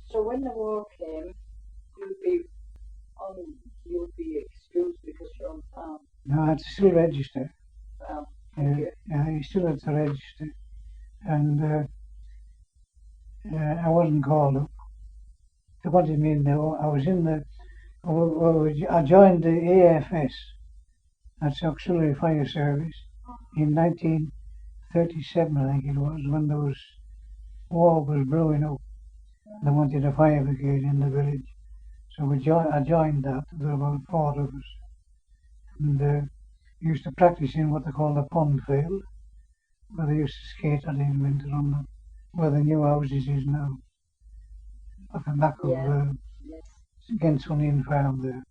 So when the war came, on, you'd be excused because you're on farm. No, I had to still register. Well, thank you. Yeah, you still had to register. And I wasn't called up. They wanted me in there. I was in the. I joined the AFS, that's Auxiliary Fire Service, in 1937, I think it was, when there was war was brewing up. They wanted a fire brigade in the village, so I joined that. There were about four of us, and used to practice in what they call the pond field, where they used to skate at in winter on the, where the new houses is now, at the back of Gensonian Farm there.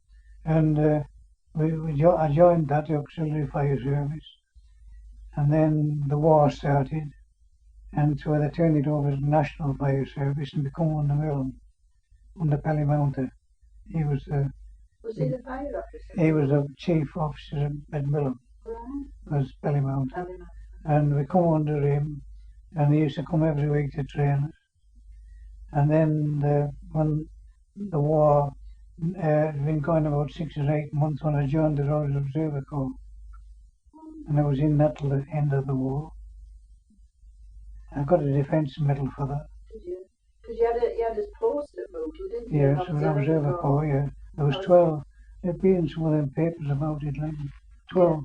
And I joined that Auxiliary Fire Service, and then the war started, and so they turned it over to the National Fire Service and become under Millen, under Pellymountain. He was the. Was he the fire officer? He was the chief officer at Millen. Right. Was Pellymountain, and we come under him, and he used to come every week to train us. And then when the war had been going about 6 or 8 months, when I joined the Royal Observer Corps, and I was in that till the end of the war. I got a defence medal for that. Did you? Because you had a post at Bootle, didn't you? Yes, Observer Corps, yeah. There was 12. There'd been some of them papers about it, like 12.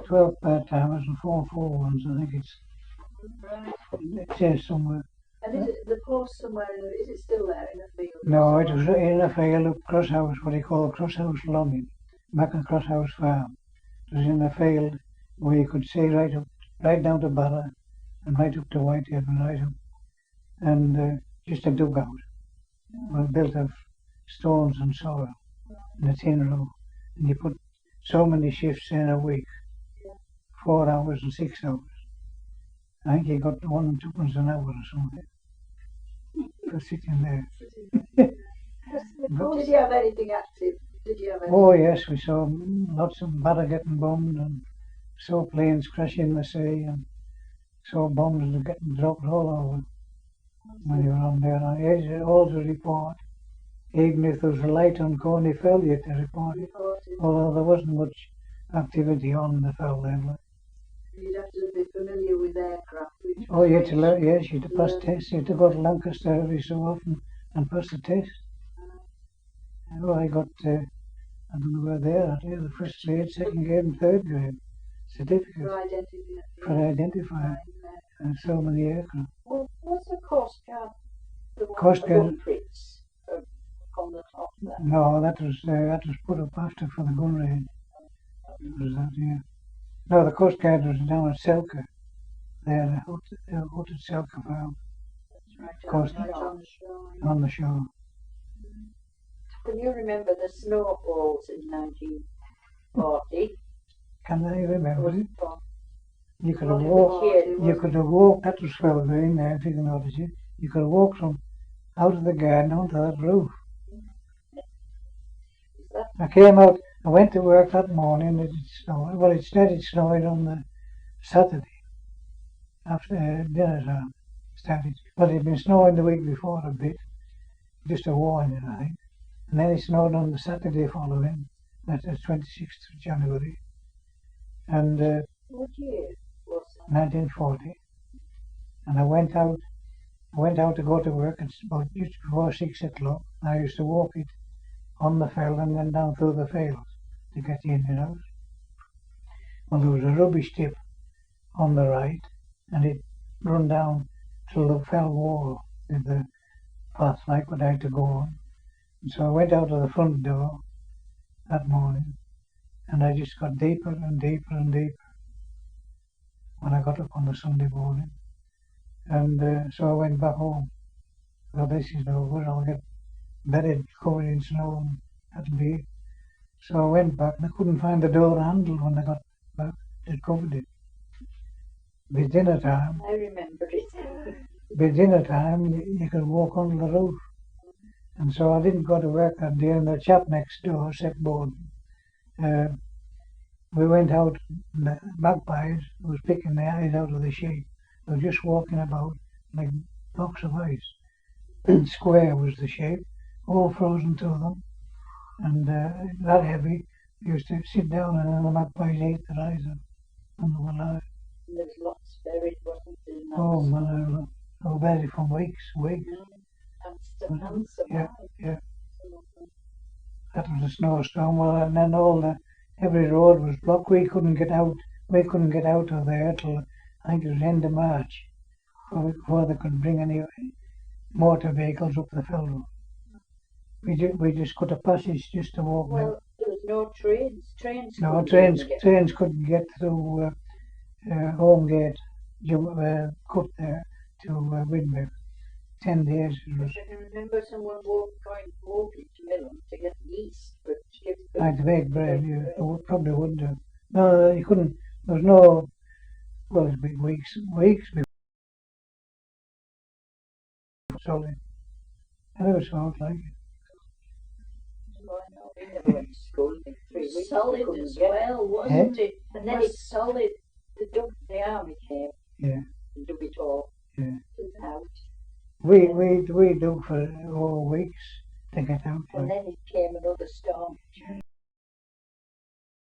12 part-timers and 4 full-ones, I think it's. Right. It says somewhere. And is it the post somewhere, is it still there in a field? No, it was in a field up Crosshouse, what they call Crosshouse Logging, back at Crosshouse Farm. It was in a field where you could see right down to Barra, and right up to Whitehead, and right up, and just a dugout, built of stones and soil, in a tin row, and you put so many shifts in a week, 4 hours and 6 hours. I think you got 1 and 2 pence an hour or something for sitting there. Did you have anything active? Did you have anything? Oh yes, we saw lots of Barra getting bombed, and saw planes crash in the sea, and saw bombs getting dropped all over when you were on there. I had all to report, even if there was a light on Coney Fell, you had to report it. Although there wasn't much activity on the fell then. You'd have to be familiar with aircraft. Oh, you had to learn, yes, you had to pass tests. You had to go to Lancaster every so often and pass the test. Oh, I got, I don't know where they are, the first grade, second grade and third grade certificates for identifying so many aircraft. Well, what's the Coast Guard? Coast Guard. Prints on the top there? No, that was put up after for the gun range. It was that, yeah. No, the Coast Guard was down at Selka. They had a hut at Selka Farm. Coast on the shore. Can you remember the snowfalls in 1940? Can I remember it? You could have walked, that was well green there, if you can notice it. You could have walked from out of the garden onto that roof. I came out, I went to work that morning, it snowed. Well, it started snowing on the Saturday, after dinner time started. But it had been snowing the week before a bit, just a warning, I think. And then it snowed on the Saturday following, that's the 26th of January. And what year was that? 1940. And I went out to go to work at about just before 6 o'clock. I used to walk it on the fell and then down through the fields to get in and out. Well, there was a rubbish tip on the right, and it run down till the fell wall with the path like what I had to go on. And so I went out of the front door that morning, and I just got deeper and deeper and deeper when I got up on the Sunday morning. And so I went back home. Well, this is no good, I'll get buried covered in snow and that'll be it. So I went back and I couldn't find the door handle when I got back. It covered it. By dinner time. I remember it. By dinner time, you could walk on the roof. And so I didn't go to work that day, and the chap next door, Seth Borden, we went out, and the magpies was picking the eyes out of the sheep. They were just walking about like blocks of ice. And square was the shape, all frozen to them, and that heavy. We used to sit down and then the magpies ate the eyes out. And they were alive. And there's lots buried, wasn't there? In that Oh snow? man, I was buried for weeks. And still and survived. Yeah. Some of them. That was a snowstorm. Well, and then every road was blocked. We couldn't get out. We couldn't get out of there till I think it was end of March, before they could bring any motor vehicles up the fell road. We just got a passage just to walk down. Well, there was no trains. Trains No, couldn't trains even get trains couldn't get through home gate, cut there to Windmill. 10 days it was. I can remember someone walking to Millen to get Leece, but she gave Like the baked bread, yeah. Probably wouldn't have. No, you couldn't. There was no. Well, it's been weeks before solid. I never saw it like it. We never went to school in 3 weeks. Solid couldn't as get well, wasn't it? And then it's solid. The army came Yeah, and dug it all yeah. out. We dug for 4 weeks to get out. And Like. then it came another storm.